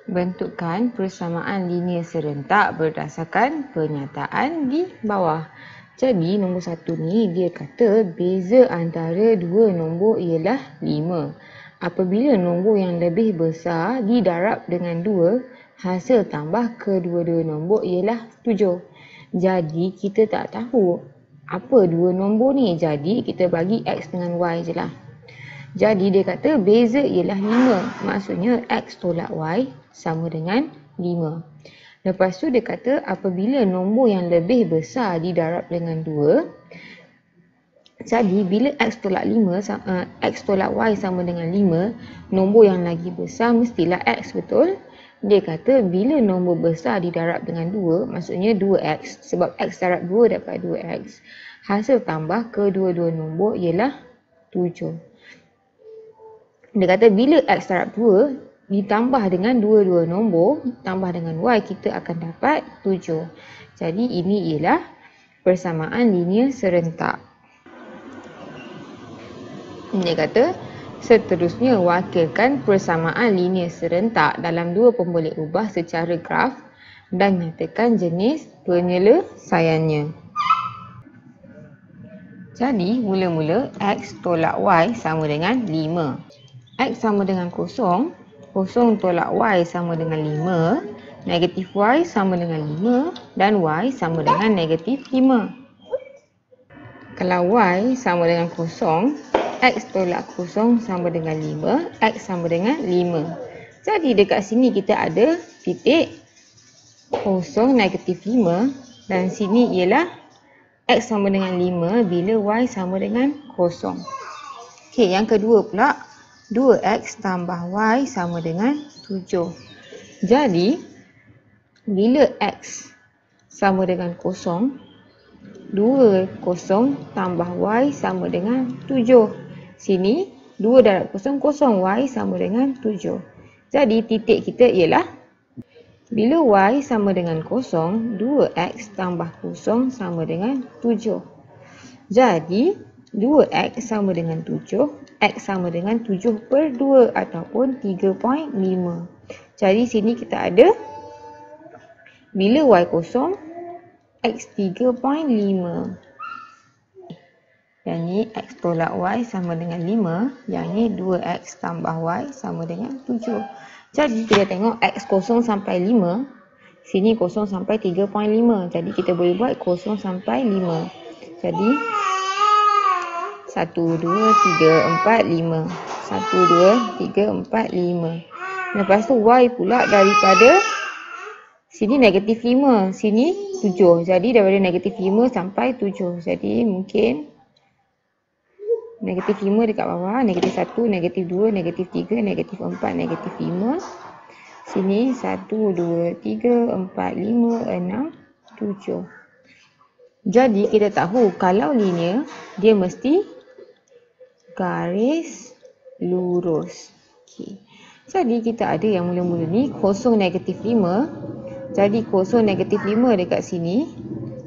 Bentukkan persamaan linear serentak berdasarkan pernyataan di bawah. Jadi nombor 1 ni dia kata beza antara dua nombor ialah 5. Apabila nombor yang lebih besar didarab dengan 2, hasil tambah kedua-dua nombor ialah 7. Jadi kita tak tahu apa dua nombor ni. Jadi kita bagi X dengan Y je lah. Jadi dia kata beza ialah 5. Maksudnya X tolak Y sama dengan 5. Lepas tu dia kata apabila nombor yang lebih besar didarab dengan 2. Jadi bila X tolak Y sama dengan 5, nombor yang lagi besar mestilah X, betul? Dia kata bila nombor besar didarab dengan 2, maksudnya 2X. Sebab X darab 2 dapat 2X. Hasil tambah kedua-dua nombor ialah 7. Dia kata bila X darab 2 ditambah dengan dua-dua nombor, tambah dengan Y, kita akan dapat 7. Jadi ini ialah persamaan linear serentak. Dia kata seterusnya wakilkan persamaan linear serentak dalam dua pemboleh ubah secara graf dan nyatakan jenis penyelesaiannya. Jadi mula-mula X tolak Y sama dengan 5. X sama dengan 0, 0 tolak Y sama dengan 5, negatif Y sama dengan 5 dan Y sama dengan negatif 5. Kalau Y sama dengan 0, X tolak 0 sama dengan 5, X sama dengan 5. Jadi dekat sini kita ada titik 0, negatif 5 dan sini ialah X sama dengan 5 bila Y sama dengan 0. Okey, yang kedua pula 2X tambah Y sama dengan 7. Jadi, bila X sama dengan 0, 2 0 tambah Y sama dengan 7. Sini, 2 darab 0, 0. Y sama dengan 7. Jadi, titik kita ialah bila Y sama dengan 0, 2X tambah 0 sama dengan 7. Jadi, 2X sama dengan 7. X sama dengan 7 per 2 ataupun 3.5. Jadi sini kita ada bila Y kosong, X 3.5. Yang ni X tolak Y sama dengan 5. Yang ni 2X tambah Y sama dengan 7. Jadi kita tengok X kosong sampai 5. Sini kosong sampai 3.5. Jadi kita boleh buat kosong sampai 5. Jadi 1, 2, 3, 4, 5. 1, 2, 3, 4, 5. Lepas tu Y pula daripada sini negatif 5. Sini 7. Jadi daripada negatif 5 sampai 7. Jadi mungkin negatif 5 dekat bawah. Negatif 1, negatif 2, negatif 3, negatif 4, negatif 5. Sini 1, 2, 3, 4, 5, 6, 7. Jadi kita tahu kalau linear dia mesti garis lurus. Okay. Jadi kita ada yang mula-mula ni kosong negatif 5. Jadi kosong negatif 5 dekat sini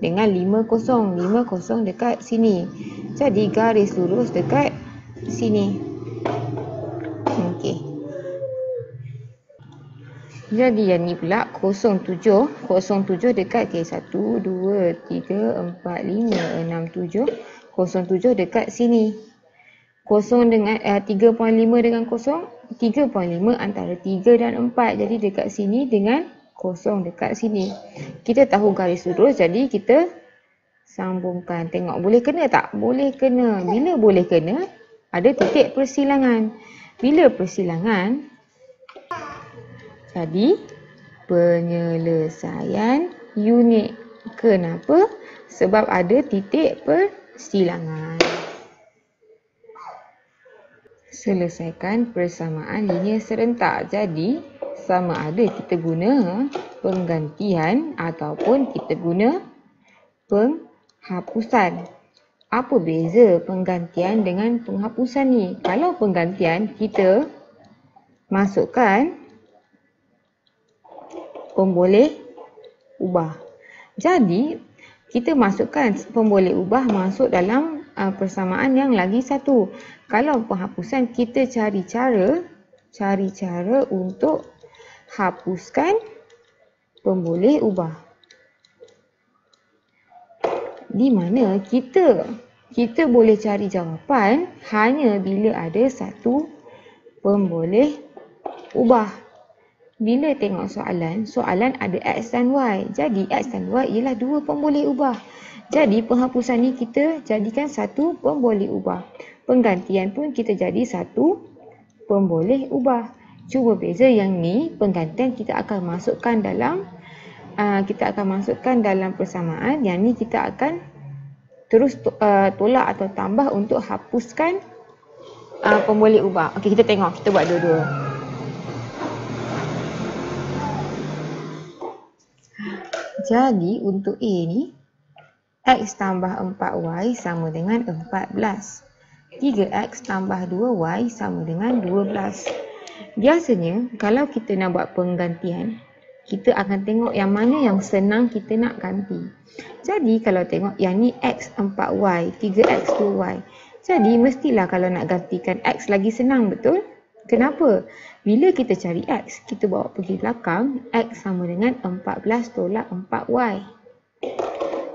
dengan 5 kosong. 5 kosong dekat sini. Jadi garis lurus dekat sini. Okey. Jadi yang ni pula 07. 07 dekat 1, 2, 3, 4, 5, 6, 7. 07 dekat sini. 0 dengan 3.5 dengan 0, 3.5 antara 3 dan 4. Jadi dekat sini dengan 0 dekat sini. Kita tahu garis lurus, jadi kita sambungkan. Tengok boleh kena tak? Boleh kena. Bila boleh kena, ada titik persilangan. Bila persilangan, jadi penyelesaian unik. Kenapa? Sebab ada titik persilangan. Selesaikan persamaan linear serentak. Jadi, sama ada kita guna penggantian ataupun kita guna penghapusan. Apa beza penggantian dengan penghapusan ni? Kalau penggantian, kita masukkan pemboleh ubah. Jadi, kita masukkan pemboleh ubah masuk dalam persamaan yang lagi satu. Kalau penghapusan, kita cari cara untuk hapuskan pemboleh ubah. Di mana kita boleh cari jawapan hanya bila ada satu pemboleh ubah. Bila tengok soalan ada X dan Y. Jadi X dan Y ialah dua pemboleh ubah. Jadi penghapusan ni kita jadikan satu pemboleh ubah. Penggantian pun kita jadi satu pemboleh ubah. Cuba beza yang ni penggantian kita akan masukkan dalam persamaan. Yang ni kita akan terus tolak atau tambah untuk hapuskan pemboleh ubah. Okey, kita tengok, kita buat dua-dua. Jadi untuk A ni, X tambah 4Y sama dengan 14. 3X tambah 2Y sama dengan 12. Biasanya kalau kita nak buat penggantian, kita akan tengok yang mana yang senang kita nak ganti. Jadi kalau tengok yang ni X 4Y, 3X 2Y. Jadi mestilah kalau nak gantikan X lagi senang, betul? Kenapa? Bila kita cari X, kita bawa pergi belakang, X sama dengan 14 tolak 4Y.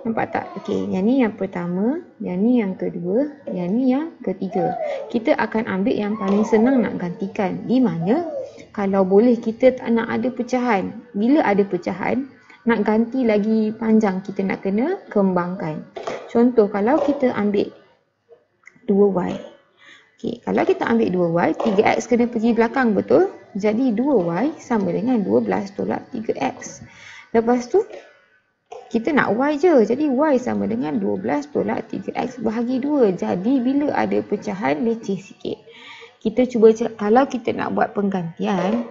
Nampak tak? Okey, yang ni yang pertama, yang ni yang kedua, yang ni yang ketiga. Kita akan ambil yang paling senang nak gantikan. Di mana kalau boleh kita tak nak ada pecahan. Bila ada pecahan, nak ganti lagi panjang, kita nak kena kembangkan. Contoh, kalau kita ambil 2Y. Okey, kalau kita ambil 2Y, 3X kena pergi belakang, betul? Jadi 2Y sama dengan 12 tolak 3X. Lepas tu, kita nak Y je. Jadi Y sama dengan 12 tolak 3X bahagi 2. Jadi bila ada pecahan, leceh sikit. Kita cuba, kalau kita nak buat penggantian,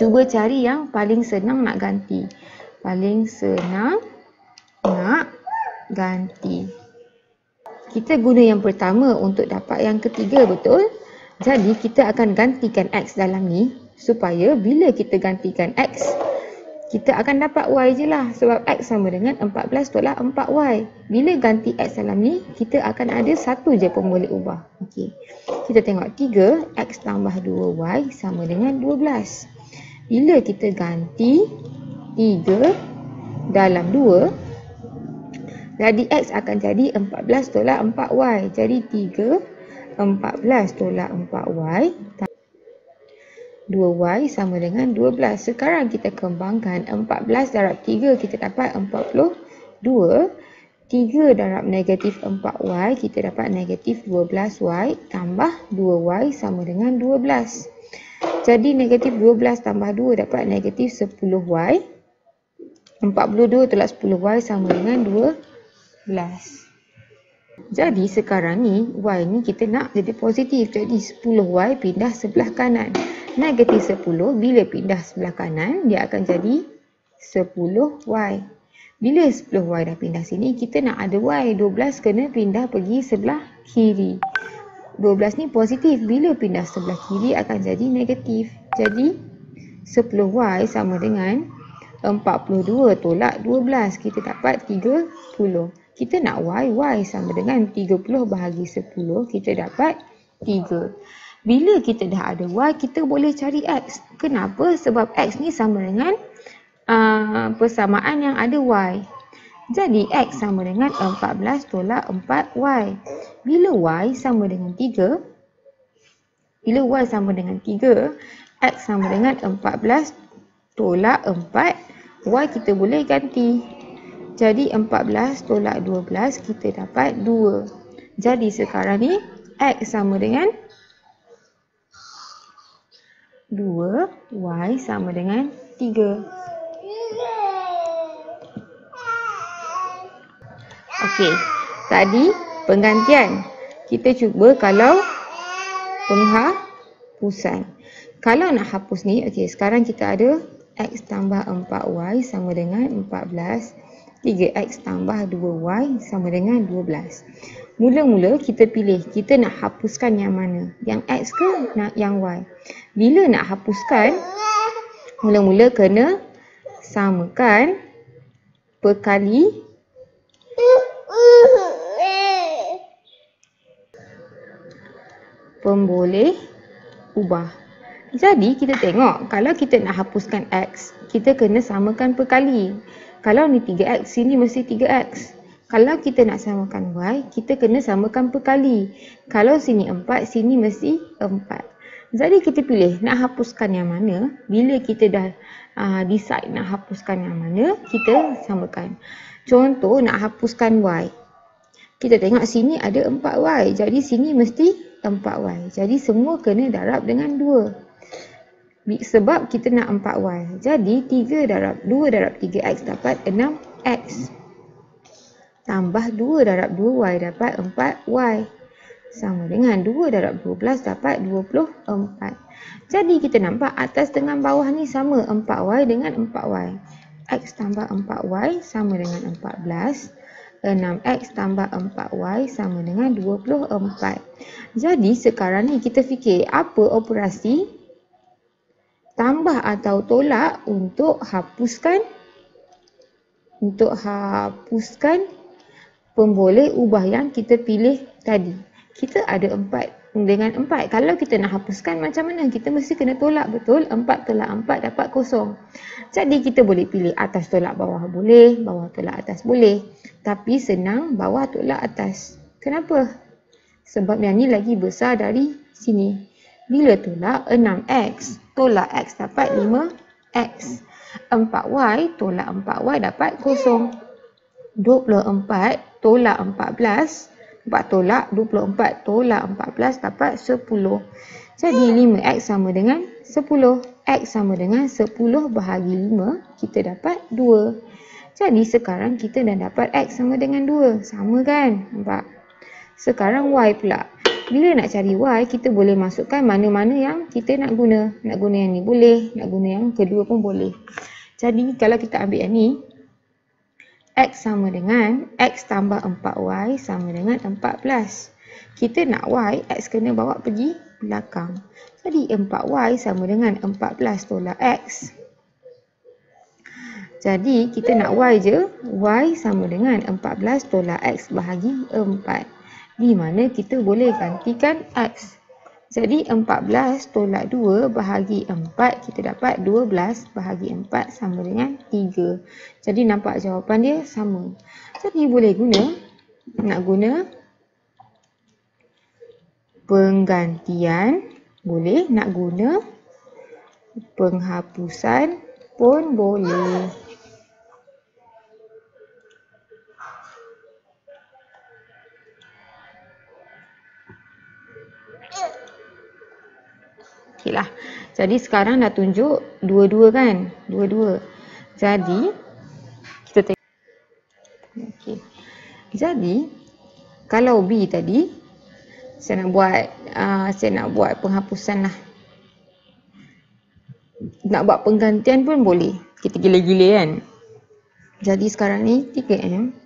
cuba cari yang paling senang nak ganti. Paling senang nak ganti. Kita guna yang pertama untuk dapat yang ketiga, betul? Jadi kita akan gantikan X dalam ni supaya bila kita gantikan X, kita akan dapat Y je lah. Sebab X sama dengan 14 tolak 4Y. Bila ganti X dalam ni, kita akan ada satu je pemboleh ubah. Okey. Kita tengok 3X tambah 2Y sama dengan 12. Bila kita ganti 3 dalam 2, jadi X akan jadi 14 tolak 4Y. Jadi 3, 14 tolak 4Y. 2Y sama dengan 12. Sekarang kita kembangkan 14 darab 3, kita dapat 42. 3 darab negatif 4Y, kita dapat negatif 12Y. Tambah 2Y sama dengan 12. Jadi negatif 12 tambah 2 dapat negatif 10Y. 42 tolak 10Y sama dengan 12. Jadi sekarang ni Y ni kita nak jadi positif. Jadi 10Y pindah sebelah kanan. Negatif 10 bila pindah sebelah kanan, dia akan jadi 10Y. Bila 10Y dah pindah sini, kita nak ada Y. 12 kena pindah pergi sebelah kiri. 12 ni positif. Bila pindah sebelah kiri akan jadi negatif. Jadi 10Y sama dengan 42 tolak 12. Kita dapat 30. Kita nak Y sama dengan 30 bahagi 10. Kita dapat 3. Bila kita dah ada Y, kita boleh cari X. Kenapa? Sebab X ni sama dengan persamaan yang ada Y. Jadi X sama dengan 14 tolak 4Y. Bila Y sama dengan 3, X sama dengan 14 tolak 4, Y kita boleh ganti. Jadi 14 tolak 12 kita dapat 2. Jadi sekarang ni X sama dengan 2, Y sama dengan 3. Okey, tadi penggantian. Kita cuba kalau penghapusan. Kalau nak hapus ni, okey, sekarang kita ada X tambah 4Y sama dengan 14. 3X tambah 2Y sama dengan 12. Mula-mula kita pilih, kita nak hapuskan yang mana? Yang X ke yang Y? Bila nak hapuskan, mula-mula kena samakan perkali pemboleh ubah. Jadi kita tengok, kalau kita nak hapuskan X, kita kena samakan perkali. Kalau ni 3X, sini mesti 3X. Kalau kita nak samakan Y, kita kena samakan perkali. Kalau sini 4, sini mesti 4. Jadi kita pilih nak hapuskan yang mana. Bila kita dah decide nak hapuskan yang mana, kita samakan. Contoh nak hapuskan Y. Kita tengok sini ada 4Y. Jadi sini mesti 4Y. Jadi semua kena darab dengan 2. Sebab kita nak 4Y. Jadi 2 darab 3X dapat 6X. Tambah 2 darab 2Y dapat 4Y. Sama dengan 2 darab 12 dapat 24. Jadi kita nampak atas dengan bawah ni sama. 4Y dengan 4Y. X tambah 4Y sama dengan 14. 6X tambah 4Y sama dengan 24. Jadi sekarang ni kita fikir apa operasi tambah atau tolak untuk hapuskan pemboleh ubah yang kita pilih tadi. Kita ada 4 dengan 4. Kalau kita nak hapuskan macam mana? Kita mesti kena tolak, betul? 4 tolak 4 dapat kosong. Jadi kita boleh pilih atas tolak bawah boleh, bawah tolak atas boleh. Tapi senang bawah tolak atas. Kenapa? Sebab yang ni lagi besar dari sini. Bila tolak 6X, tolak X dapat 5X. 4Y, tolak 4Y dapat kosong. 24 tolak 14, 4 tolak 24 tolak 14 dapat 10. Jadi 5X sama dengan 10. X sama dengan 10 bahagi 5, kita dapat 2. Jadi sekarang kita dah dapat X sama dengan 2. Sama kan? Nampak? Sekarang Y pula. Bila nak cari Y, kita boleh masukkan mana-mana yang kita nak guna. Nak guna yang ni boleh, nak guna yang kedua pun boleh. Jadi kalau kita ambil yang ni, X sama dengan X tambah 4Y sama dengan 14. Kita nak Y, X kena bawa pergi belakang. Jadi 4Y sama dengan 14 tolak X. Jadi kita nak Y je, Y sama dengan 14 tolak X bahagi 4. Di mana kita boleh gantikan X. Jadi 14 tolak 2 bahagi 4, kita dapat 12 bahagi 4 sama dengan 3. Jadi nampak jawapan dia sama. Jadi boleh nak guna penggantian, boleh nak guna penghapusan pun boleh. Okey lah. Jadi sekarang dah tunjuk dua-dua kan? Dua-dua. Jadi kita tengok. Okey. Jadi kalau B tadi saya nak buat penghapusan lah. Nak buat penggantian pun boleh. Kita gila-gila kan? Jadi sekarang ni 3M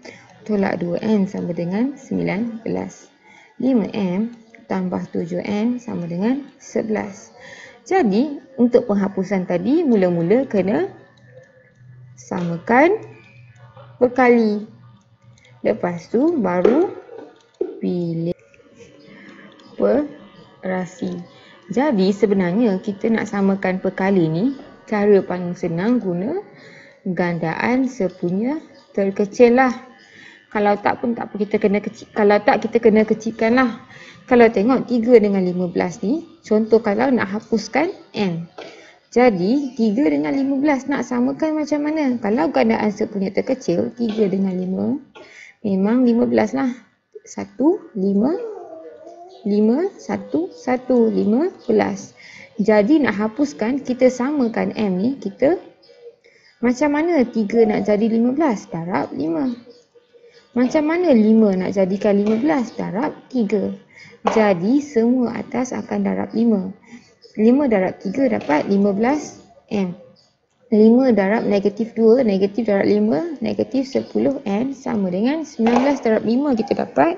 tolak 2N sama dengan 19. 5M tambah 7N sama dengan 11. Jadi, untuk penghapusan tadi, mula-mula kena samakan berkali. Lepas tu, baru pilih operasi. Jadi, sebenarnya kita nak samakan perkali ni, cara paling senang guna gandaan sepunya terkecil lah. Kalau tak pun tak apa, kita kena kecilkan lah. Kalau tengok 3 dengan 15 ni, contoh kalau nak hapuskan M. Jadi 3 dengan 15 nak samakan macam mana? Kalau gandaan sepunya terkecil, 3 dengan 5, memang 15 lah. 1, 5, 5, 1, 1, 15. Jadi nak hapuskan, kita samakan M ni, kita macam mana 3 nak jadi 15? Darab 5. Macam mana 5 nak jadikan 15? Darab 3. Jadi semua atas akan darab 5. 5 darab 3 dapat 15M. 5 darab negatif 2, negatif darab 5, negatif 10N sama dengan 19 darab 5, kita dapat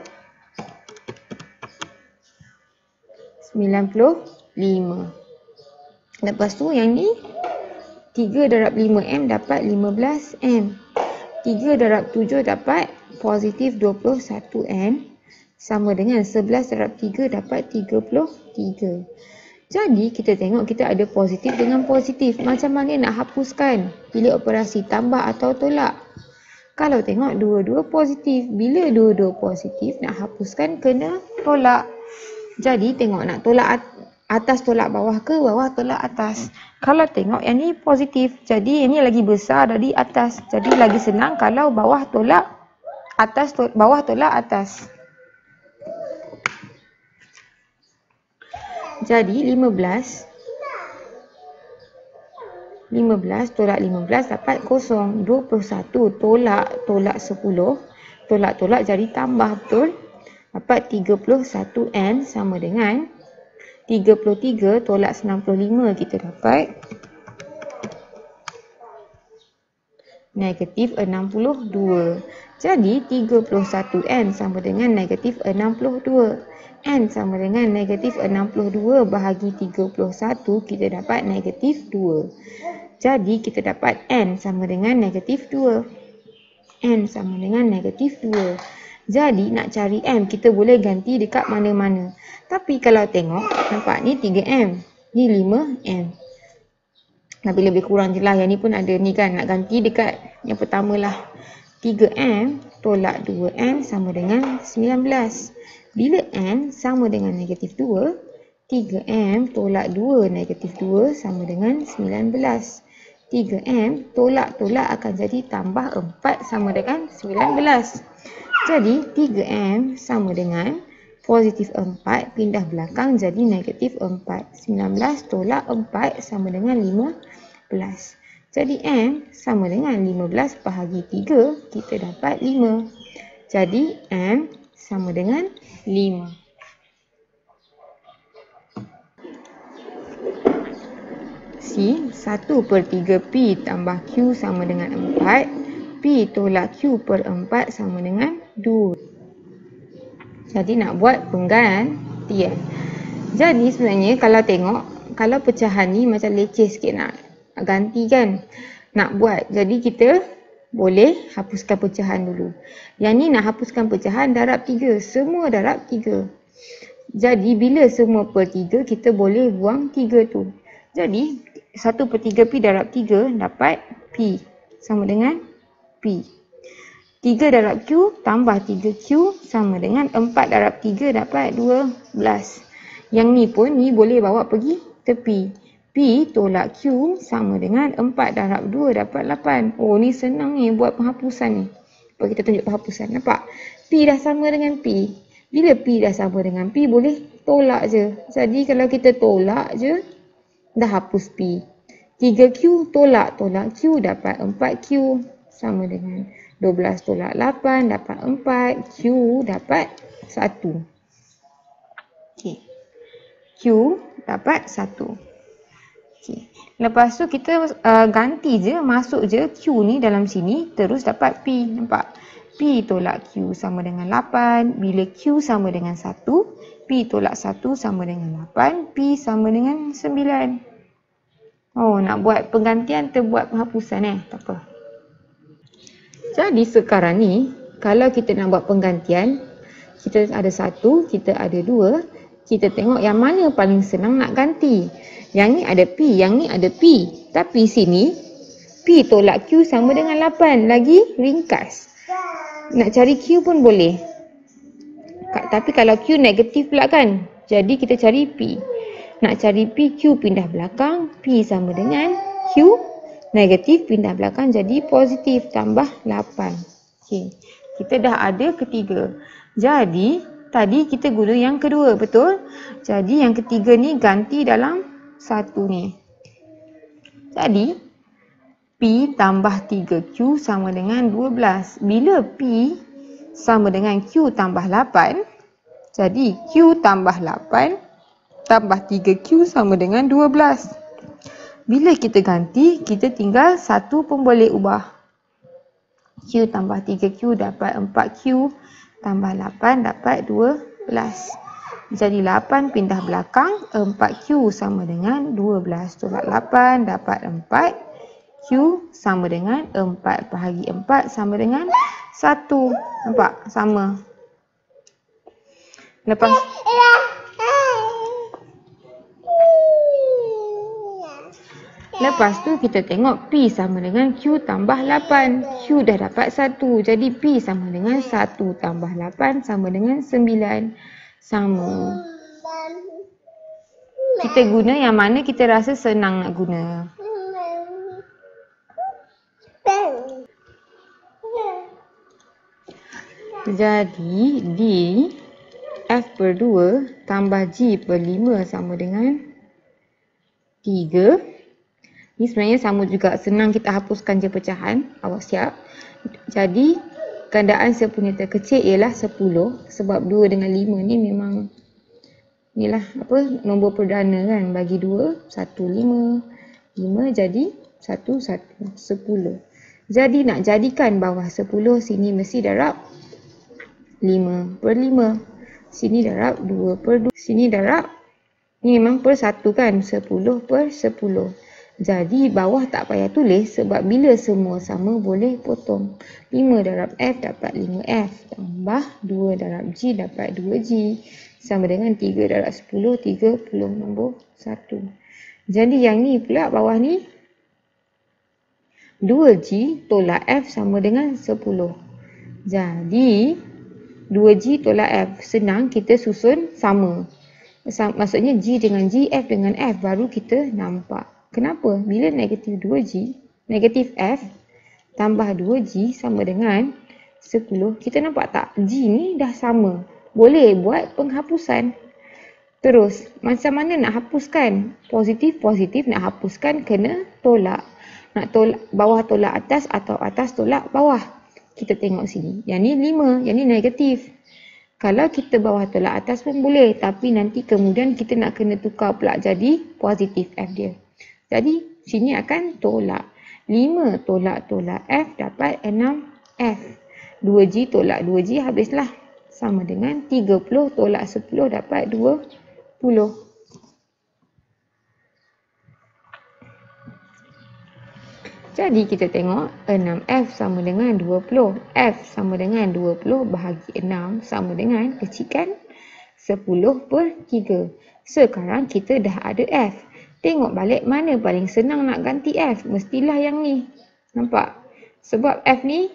95. Lepas tu yang ni 3 darab 5M dapat 15M. 3 darab 7 dapat positif 21N sama dengan 11 darab 3 dapat 33. Jadi kita tengok kita ada positif dengan positif. Macam mana nak hapuskan? Pilih operasi tambah atau tolak. Kalau tengok dua-dua positif. Bila dua-dua positif nak hapuskan kena tolak. Jadi tengok nak tolak atas tolak bawah ke bawah tolak atas. Kalau tengok yang ni positif. Jadi yang ni lagi besar dari atas. Jadi lagi senang kalau bawah tolak atas, bawah tolak atas. Jadi 15 tolak 15 dapat 0. 21 tolak 10. Tolak jadi tambah, betul? Dapat 31N sama dengan 33 tolak 95, kita dapat negatif 62. Jadi 31N sama dengan negatif 62. N sama dengan negatif 62 bahagi 31, kita dapat negatif 2. Jadi kita dapat N sama dengan negatif 2. N sama dengan negatif 2. Jadi nak cari M, kita boleh ganti dekat mana-mana. Tapi kalau tengok, nampak ni 3M. Ni 5M. Tapi lebih kurang je lah. Yang ni pun ada ni kan. Nak ganti dekat yang pertama lah. 3M tolak 2M sama dengan 19. Bila N sama dengan negatif 2, 3M tolak 2 negatif 2 sama dengan 19. 3M tolak-tolak akan jadi tambah 4 sama dengan 19. Jadi 3M sama dengan positif 4 pindah belakang jadi negatif 4. 19 tolak 4 sama dengan 15. Jadi M sama dengan 15 bahagi 3, kita dapat 5. Jadi M sama dengan 5. C, 1/3P tambah Q sama dengan 4. P tolak Q per 4 sama dengan 2. Jadi nak buat penggantian. Jadi sebenarnya kalau tengok, kalau pecahan ni macam leceh sikit nak ganti kan. Nak buat. Jadi kita boleh hapuskan pecahan dulu. Yang ni nak hapuskan pecahan darab 3. Semua darab 3. Jadi bila semua per 3, kita boleh buang 3 tu. Jadi 1/3P darab 3 dapat P sama dengan P. 3 darab Q tambah 3Q sama dengan 4 darab 3 dapat 12. Yang ni pun ni boleh bawa pergi tepi. P tolak Q sama dengan 4 darab 2 dapat 8. Oh, ni senang ni buat penghapusan ni. Apa kita tunjuk penghapusan. Nampak? P dah sama dengan P. Bila P dah sama dengan P, boleh tolak je. Jadi kalau kita tolak je, dah hapus P. 3Q tolak Q dapat 4Q sama dengan 12 tolak 8 dapat 4. Q dapat 1. Okay. Q dapat 1. Okay. Lepas tu kita ganti je, masuk je Q ni dalam sini, terus dapat P. Nampak? P tolak Q sama dengan 8. Bila Q sama dengan 1, P tolak 1 sama dengan 8. P sama dengan 9. Oh, nak buat penggantian terbuat penghapusan tak apa. Jadi sekarang ni, kalau kita nak buat penggantian, kita ada 1, kita ada 2. Kita tengok yang mana paling senang nak ganti. Yang ni ada P, yang ni ada P. Tapi sini, P tolak Q sama dengan 8. Lagi ringkas. Nak cari Q pun boleh. Tapi kalau Q negatif pula kan. Jadi kita cari P. Nak cari P, Q pindah belakang. P sama dengan Q negatif pindah belakang jadi positif tambah 8. Okay. Kita dah ada ketiga. Jadi, tadi kita guna yang kedua, betul? Jadi yang ketiga ni ganti dalam satu ni. Jadi, P tambah 3Q sama dengan 12. Bila P sama dengan Q tambah 8, jadi Q tambah 8 tambah 3Q sama dengan 12. Bila kita ganti, kita tinggal satu pun boleh ubah. Q tambah 3Q dapat 4Q tambah 8 dapat 12. Jadi 8 pindah belakang, 4Q sama dengan 12. Tolak 8 dapat 4. Q sama dengan 4 bahagi 4 sama dengan 1. Nampak? Sama. Lepas Lepas tu kita tengok P sama dengan Q tambah 8. Q dah dapat 1. Jadi P sama dengan 1 tambah 8 sama dengan 9. Sama. Kita guna yang mana kita rasa senang nak guna. Jadi D F per 2 tambah G per 5 sama dengan 3. Ni sebenarnya sama juga, senang kita hapuskan je pecahan. Awak siap. Jadi gandaan sepunya terkecil ialah 10 sebab 2 dengan 5 ni memang inilah nombor perdana kan. Bagi 2 1 5 5 jadi 1 1 10. Jadi nak jadikan bawah 10 sini mesti darab 5 per 5. Sini darab 2 per 2. Sini darab ni memang per 1 kan, 10 per 10. Jadi bawah tak payah tulis sebab bila semua sama boleh potong. 5 darab F dapat 5F tambah 2 darab G dapat 2G sama dengan 3 darab 10, 30 nombor 1. Jadi yang ni pula bawah ni 2G tolak F sama dengan 10. Jadi 2G tolak F senang kita susun sama. Maksudnya G dengan G, F dengan F baru kita nampak. Kenapa? Bila negatif 2G, negatif F tambah 2G sama dengan 10, kita nampak tak? G ni dah sama. Boleh buat penghapusan. Terus, macam mana nak hapuskan? Positif-positif nak hapuskan kena tolak. Nak tolak bawah tolak atas atau atas tolak bawah. Kita tengok sini. Yang ni 5, yang ni negatif. Kalau kita bawah tolak atas pun boleh. Tapi nanti kemudian kita nak kena tukar pula jadi positif F dia. Jadi sini akan tolak. 5 tolak F dapat 6F. 2G tolak 2G habislah. Sama dengan 30 tolak 10 dapat 20. Jadi kita tengok 6F sama dengan 20. F sama dengan 20 bahagi 6 sama dengan kecilkan 10 per 3. Sekarang kita dah ada F. Tengok balik mana paling senang nak ganti F. Mestilah yang ni. Nampak? Sebab F ni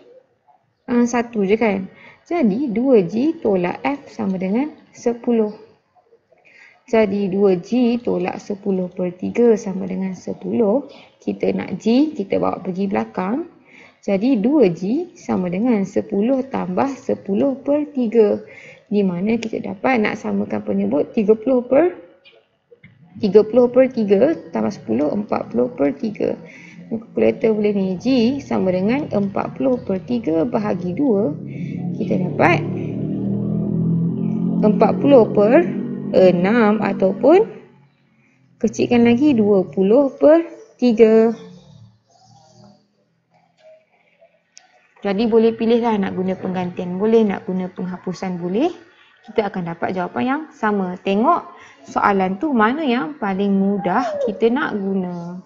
1 je kan. Jadi 2G tolak F sama dengan 10. Jadi 2G tolak 10 per 3 sama dengan 10. Kita nak G, kita bawa pergi belakang. Jadi 2G sama dengan 10 tambah 10 per 3. Di mana kita dapat nak samakan penyebut 30 per 3 tambah 10, 40 per 3. Kalkulator boleh ni. G sama dengan 40 per 3 bahagi 2. Kita dapat 40 per 6 ataupun kecilkan lagi 20 per 3. Jadi boleh pilihlah nak guna penggantian boleh, nak guna penghapusan boleh. Kita akan dapat jawapan yang sama. Tengok soalan tu mana yang paling mudah kita nak guna.